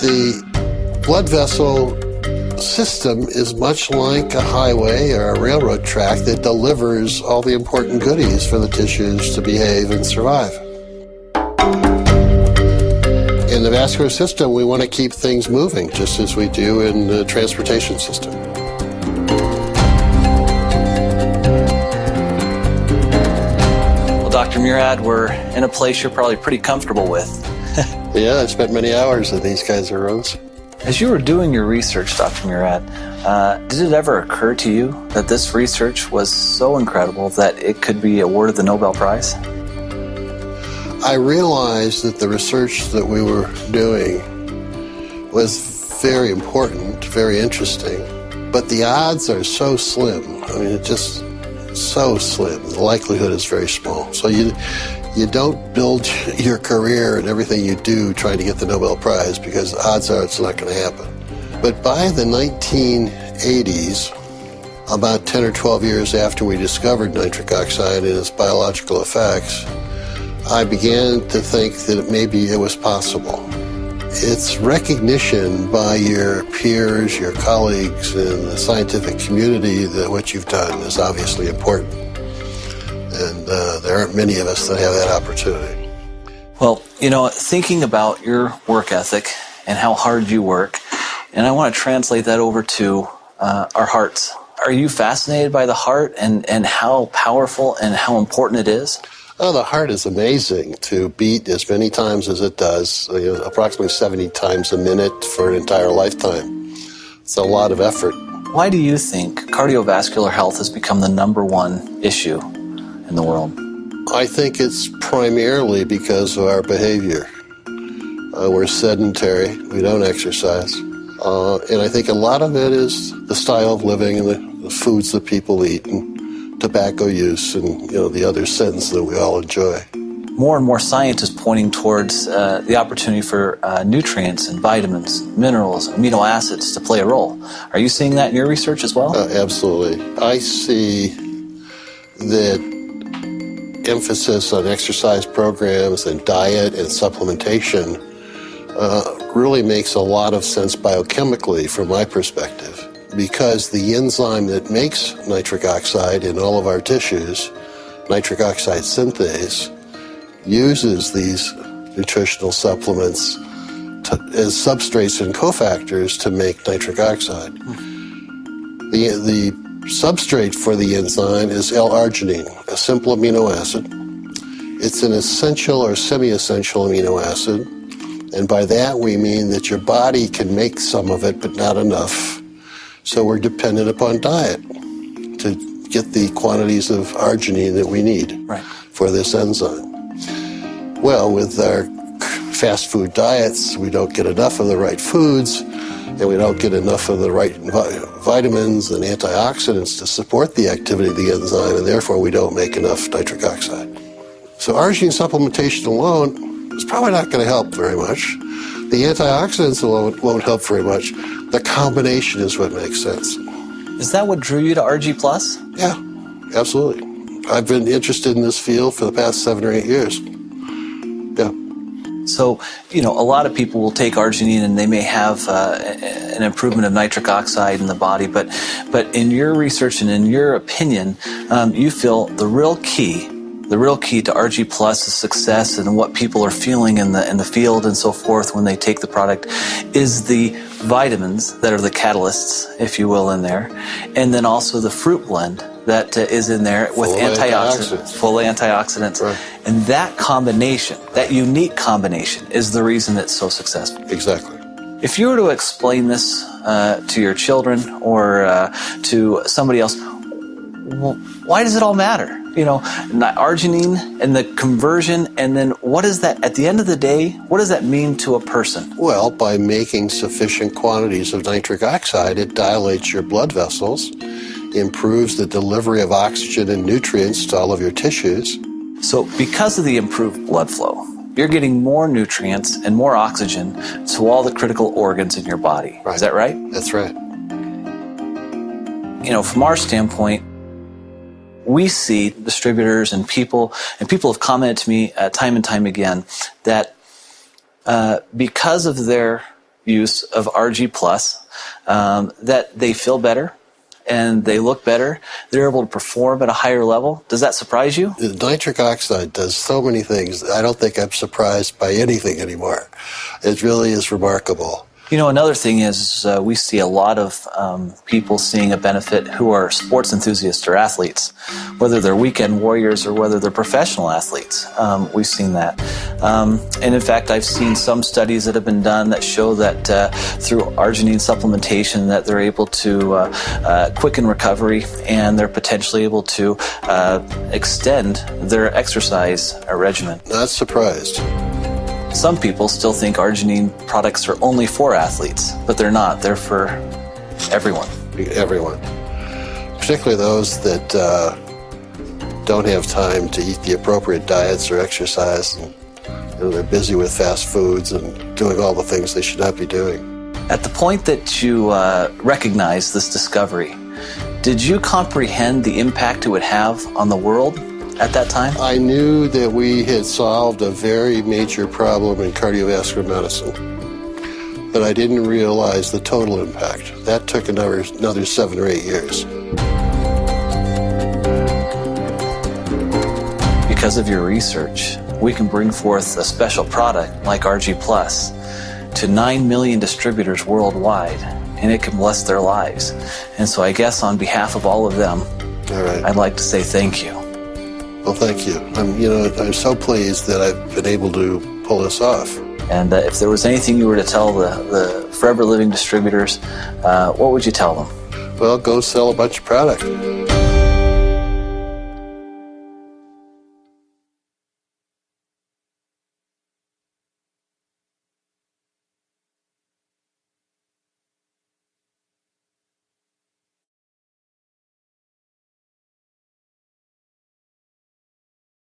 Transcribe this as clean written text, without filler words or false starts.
The blood vessel system is much like a highway or a railroad track that delivers all the important goodies for the tissues to behave and survive. In the vascular system, we want to keep things moving, just as we do in the transportation system. Well, Dr. Murad, we're in a place you're probably pretty comfortable with. Yeah, I spent many hours in these kinds of rooms. As you were doing your research, Dr. Murad, did it ever occur to you that this research was so incredible that it could be awarded the Nobel Prize? I realized that the research that we were doing was very important, very interesting, but the odds are so slim. I mean, it's just so slim. The likelihood is very small. So you don't build your career and everything you do trying to get the Nobel Prize, because odds are it's not going to happen. But by the 1980s, about 10 or 12 years after we discovered nitric oxide and its biological effects, I began to think that maybe it was possible. It's recognition by your peers, your colleagues in the scientific community that what you've done is obviously important. And there aren't many of us that have that opportunity. Well, thinking about your work ethic and how hard you work, and I want to translate that over to our hearts. Are you fascinated by the heart and how powerful and how important it is? Oh, the heart is amazing to beat as many times as it does, approximately 70 times a minute for an entire lifetime. It's a lot of effort. Why do you think cardiovascular health has become the #1 issue in the world? I think it's primarily because of our behavior. We're sedentary, we don't exercise, and I think a lot of it is the style of living and the foods that people eat and tobacco use and the other sins that we all enjoy. More and more science is pointing towards the opportunity for nutrients and vitamins, minerals, amino acids to play a role. Are you seeing that in your research as well? Absolutely. I see that emphasis on exercise programs and diet and supplementation really makes a lot of sense biochemically from my perspective, because the enzyme that makes nitric oxide in all of our tissues, nitric oxide synthase, uses these nutritional supplements as substrates and cofactors to make nitric oxide. The substrate for the enzyme is L-arginine, a simple amino acid. It's an essential or semi-essential amino acid, and by that we mean that your body can make some of it but not enough. So we're dependent upon diet to get the quantities of arginine that we need for this enzyme. Well, with our fast food diets, we don't get enough of the right foods, and we don't get enough of the right vitamins and antioxidants to support the activity of the enzyme, and therefore we don't make enough nitric oxide. So arginine supplementation alone is probably not going to help very much. The antioxidants alone won't help very much. The combination is what makes sense. Is that what drew you to RG+? Yeah, absolutely. I've been interested in this field for the past 7 or 8 years. Yeah. So, a lot of people will take arginine and they may have an improvement of nitric oxide in the body, but in your research and in your opinion, you feel the real key to RG Plus is success and what people are feeling in the field and so forth when they take the product is the vitamins that are the catalysts, if you will, in there, and then also the fruit blend that is in there with full antioxidants. Right. And that combination, that unique combination, is the reason it's so successful. Exactly. If you were to explain this to your children or to somebody else, why does it all matter? Arginine and the conversion, and then what is that, at the end of the day, what does that mean to a person? Well, by making sufficient quantities of nitric oxide, it dilates your blood vessels, improves the delivery of oxygen and nutrients to all of your tissues. So because of the improved blood flow, you're getting more nutrients and more oxygen to all the critical organs in your body. Right. Is that right? That's right. From our standpoint, we see distributors and people have commented to me time and time again that because of their use of RG Plus, that they feel better and they look better, they're able to perform at a higher level. Does that surprise you? Nitric oxide does so many things. I don't think I'm surprised by anything anymore. It really is remarkable. You know, another thing is we see a lot of people seeing a benefit who are sports enthusiasts or athletes, whether they're weekend warriors or whether they're professional athletes. We've seen that. And in fact, I've seen some studies that have been done that show that through arginine supplementation that they're able to quicken recovery and they're potentially able to extend their exercise regimen. Not surprised. Some people still think arginine products are only for athletes, but they're not. They're for everyone. Everyone. Particularly those that don't have time to eat the appropriate diets or exercise. And, they're busy with fast foods and doing all the things they should not be doing. At the point that you recognized this discovery, did you comprehend the impact it would have on the world at that time? I knew that we had solved a very major problem in cardiovascular medicine, but I didn't realize the total impact. That took another 7 or 8 years. Because of your research, we can bring forth a special product like RG Plus to 9 million distributors worldwide, and it can bless their lives. And so I guess on behalf of all of them, all right, I'd like to say thank you. Well, thank you. I'm so pleased that I've been able to pull this off. And if there was anything you were to tell the Forever Living distributors, what would you tell them? Well, go sell a bunch of product.